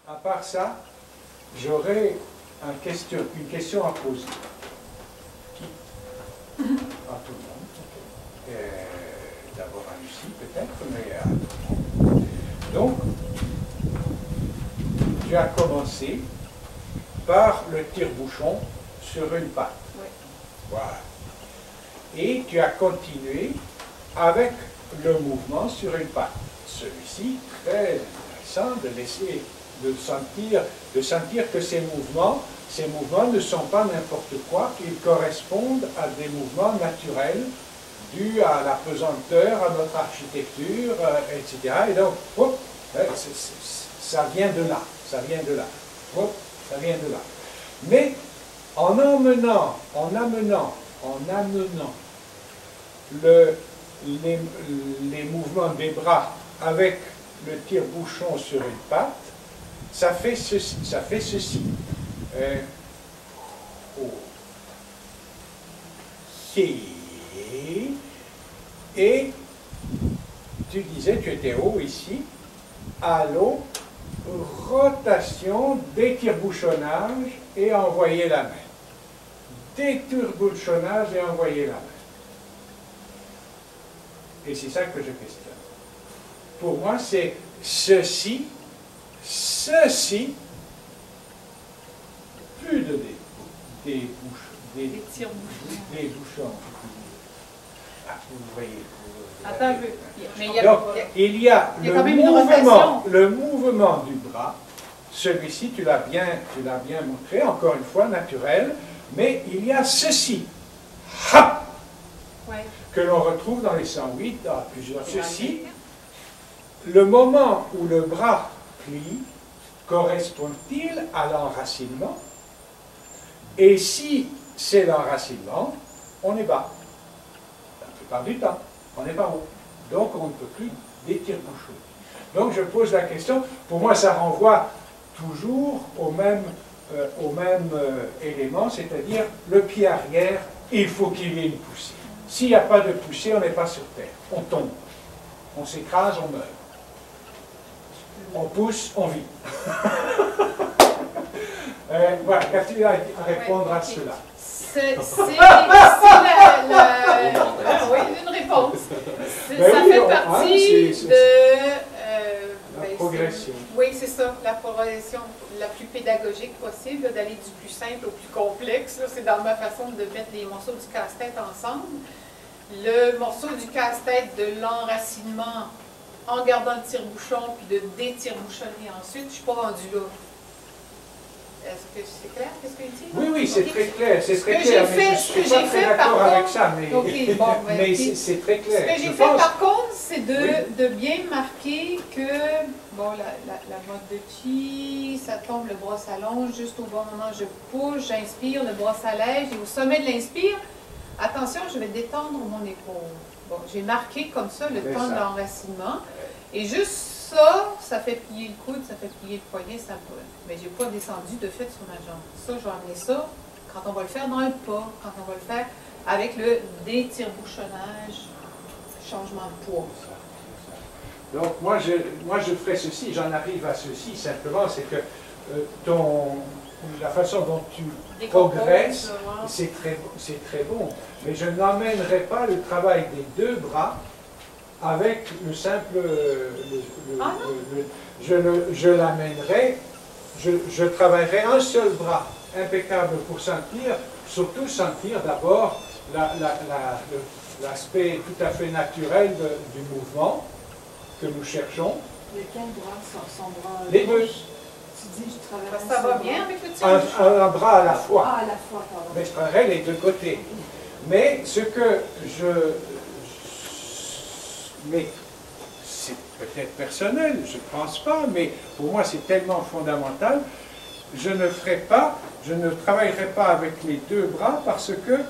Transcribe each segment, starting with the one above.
À part ça, j'aurais une question à poser. Qui? À tout le monde. D'abord à Lucie peut-être, mais à tout le monde. Donc, tu as commencé par le tire-bouchon sur une patte. Oui. Voilà. Et tu as continué avec le mouvement sur une patte. Celui-ci, très intéressant de sentir que ces mouvements ne sont pas n'importe quoi, qu'ils correspondent à des mouvements naturels dus à la pesanteur, à notre architecture, etc. Et donc, hop, ça vient de là, ça vient de là, hop, ça vient de là. Mais en amenant les mouvements des bras avec le tire-bouchon sur une patte, ça fait ceci. Et tu disais, tu étais haut ici, allô, rotation, détire-bouchonnage et envoyer la main. Détire-bouchonnage et envoyer la main. Et c'est ça que je questionne. Pour moi, c'est ceci, plus de des bouchons. Ah, vous voyez. Attends un peu. Mais donc, il y a quand même une rotation. le mouvement du bras. Celui-ci, tu l'as bien montré, encore une fois, naturel. Mais il y a ceci. Ha! Ouais. Que l'on retrouve dans les 108, dans plusieurs. Ceci, le moment où le bras plie, correspond-il à l'enracinement? Et si c'est l'enracinement, on est bas. La plupart du temps, on est pas haut. Donc on ne peut plus détire-bouchon. Donc je pose la question, pour moi ça renvoie toujours au même élément, c'est-à-dire le pied arrière, il faut qu'il y ait une poussée. S'il n'y a pas de poussée, on n'est pas sur terre. On tombe. On s'écrase, on meurt. On pousse, on vit. Voilà, qu'as-tu à répondre à cela? C'est une réponse. Ben Ça oui, fait partie la progression. Oui, c'est ça, la progression la plus pédagogique possible, d'aller du plus simple au plus complexe. C'est dans ma façon de mettre les morceaux du casse-tête ensemble. Le morceau du casse-tête de l'enracinement en gardant le tire-bouchon, puis de détire-bouchonner ensuite, je ne suis pas rendue là. Est-ce que c'est clair? Qu'est-ce qu'il dit? Oui, oui, c'est très clair. C'est très Ce que clair, j'ai mais fait, je suis pas très d'accord avec ça, mais, c'est très clair. Ce que j'ai fait par contre, c'est de bien marquer que, bon, la mode de chi, ça tombe, le bras s'allonge, juste au bon moment, je pousse, j'inspire, le bras s'allège, et au sommet de l'inspire, attention, je vais détendre mon épaule. Bon, j'ai marqué comme ça le temps de l'enracinement, et juste ça fait plier le coude, ça fait plier le poignet, ça brûle. Mais je n'ai pas descendu de fait sur ma jambe. Ça, je vais amener ça quand on va le faire dans le pas, quand on va le faire avec le détire-bouchonnage, changement de poids. Donc, moi, je ferai ceci, j'en arrive à ceci, simplement, c'est que la façon dont tu progresses, c'est très bon. Mais je n'emmènerai pas le travail des deux bras avec le simple... je l'amènerai, je travaillerai un seul bras, impeccable pour sentir, surtout sentir d'abord l'aspect tout à fait naturel du mouvement que nous cherchons. Lequel bras? Son bras? Les deux. Tu dis, je travaillerai ça va bien avec le tire-bouchon? Un bras à la fois. Ah, à la fois, pardon. Mais je travaillerai les deux côtés. Mais ce que mais c'est peut-être personnel, je ne pense pas, mais pour moi c'est tellement fondamental, je ne travaillerai pas avec les deux bras parce que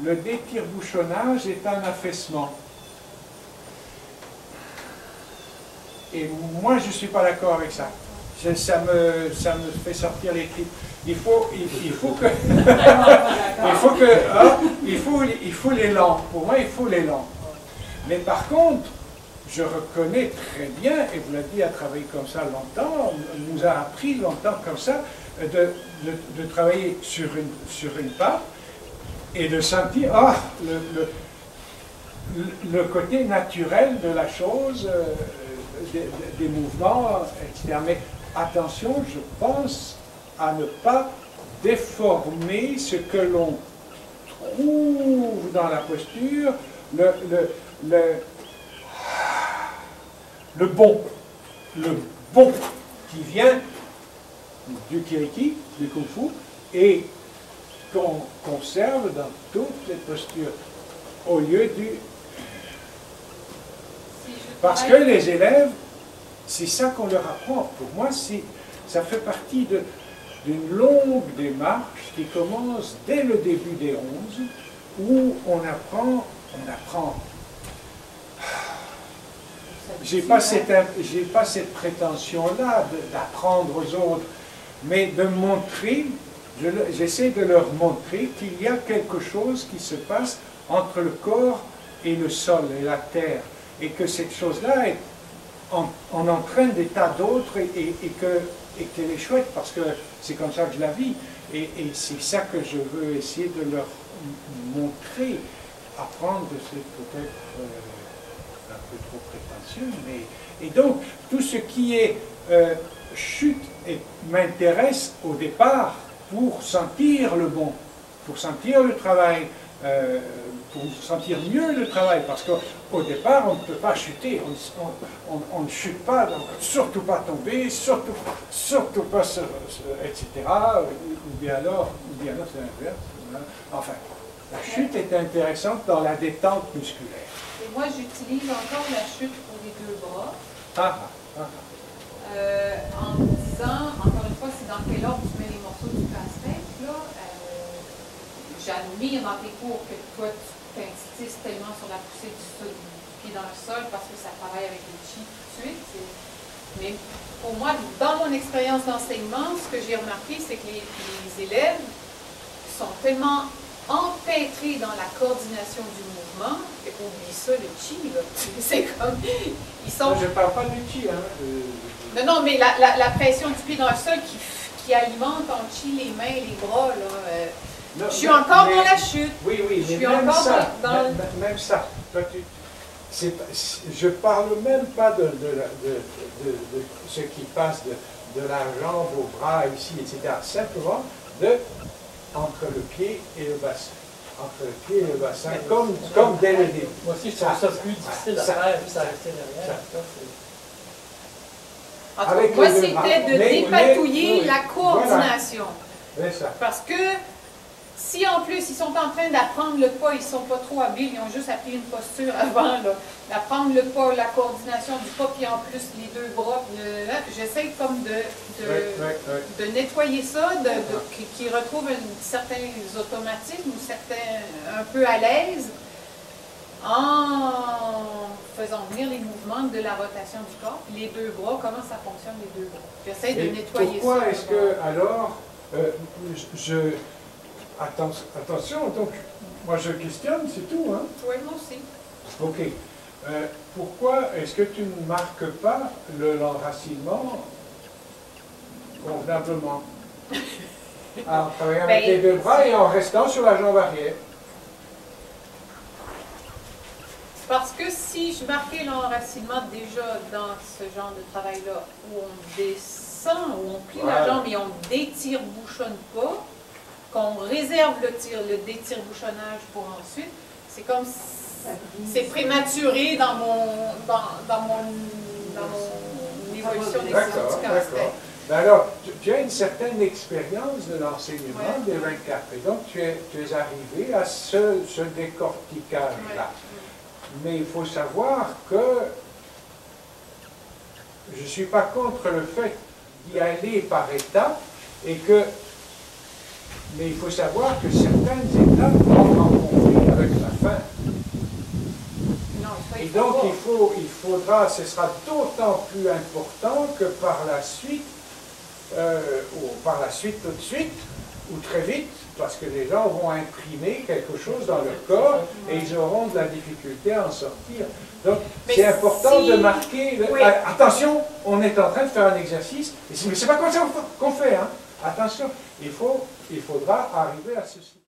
le détire-bouchonnage est un affaissement. Et moi je ne suis pas d'accord avec ça. Ça me fait sortir les tripes. Il faut l'élan. Pour moi, il faut l'élan. Mais par contre, je reconnais très bien, et vous l'avez dit, à travailler comme ça longtemps, nous a appris longtemps comme ça, de travailler sur une pâte et de sentir le côté naturel de la chose, des mouvements, etc. Mais attention, je pense à ne pas déformer ce que l'on trouve dans la posture, le bon qui vient du Kiriki, du Kung Fu, et qu'on conserve dans toutes les postures, au lieu du... Parce que les élèves, c'est ça qu'on leur apprend. Pour moi, ça fait partie d'une longue démarche qui commence dès le début des 11, où on apprend. J'ai pas cette prétention-là d'apprendre aux autres, mais de montrer, j'essaie de leur montrer qu'il y a quelque chose qui se passe entre le corps et le sol et la terre, et que cette chose-là on entraîne des tas d'autres et qu'elle est chouette parce que c'est comme ça que je la vis, et c'est ça que je veux essayer de leur montrer. Apprendre, c'est peut-être un peu trop prétentieux, mais... Et donc, tout ce qui est chute m'intéresse au départ pour sentir le bon, pour sentir le travail, pour sentir mieux le travail, parce qu'au départ, on ne peut pas chuter, on ne chute pas, donc surtout pas tomber, surtout pas, etc., ou bien alors c'est l'inverse, enfin. La chute est intéressante dans la détente musculaire. Et moi, j'utilise encore la chute pour les deux bras. En me disant, encore une fois, c'est dans quel ordre tu mets les morceaux du casse-tête, là. J'admire dans tes cours que toi, tu t'insistes tellement sur la poussée du pied dans le sol parce que ça travaille avec le chi tout de suite. Mais pour moi, dans mon expérience d'enseignement, ce que j'ai remarqué, c'est que les élèves sont tellement empêtrés dans la coordination du mouvement, et oublie ça, le chi, là. C'est comme... Ils sont... Moi, je ne parle pas du chi, hein. Non, mais la pression du pied dans le sol qui alimente en chi les mains et les bras, là. Non, je suis encore dans la chute. Oui, je suis même encore ça, dans... même ça. Toi, je parle même pas de ce qui passe de la jambe au bras, ici, etc. Simplement entre le pied et le bassin. Entre le pied et le bassin, comme dès le début. Moi aussi, je trouve ça plus difficile à faire, vu ça restait derrière. Avec moi, c'était de dépatouiller la coordination. Voilà. Parce que si en plus ils sont en train d'apprendre le pas, ils ne sont pas trop habiles, ils ont juste appris une posture avant, d'apprendre le pas, la coordination du pas, puis en plus les deux bras, j'essaie comme de nettoyer ça, qu'ils retrouvent certains automatismes ou certains un peu à l'aise en faisant venir les mouvements de la rotation du corps, les deux bras, comment ça fonctionne les deux bras. J'essaie de nettoyer ça. Pourquoi est-ce que alors attention, donc, moi je questionne, c'est tout, hein? Oui, moi aussi. Ok. Pourquoi est-ce que tu ne marques pas l'enracinement convenablement? En travaillant avec les deux bras et en restant sur la jambe arrière. Parce que si je marquais l'enracinement déjà dans ce genre de travail-là, où on descend, où on plie la jambe et on détire-bouchonne pas, qu'on réserve le détire-bouchonnage pour ensuite, c'est comme c'est prématuré dans mon évolution des séances du casse-tête. Alors, tu as une certaine expérience de l'enseignement des 24, et donc tu es arrivé à ce décortiquage-là. Mais il faut savoir que je ne suis pas contre le fait d'y aller par étapes, mais il faut savoir que certaines étapes entrent en conflit avec la fin. Et donc ce sera d'autant plus important que par la suite, ou par la suite tout de suite, ou très vite, parce que les gens vont imprimer quelque chose dans leur corps et ils auront de la difficulté à en sortir. Donc, c'est important de marquer... Attention, on est en train de faire un exercice, mais c'est pas comme ça qu'on fait, hein. Attention, il faudra arriver à ceci.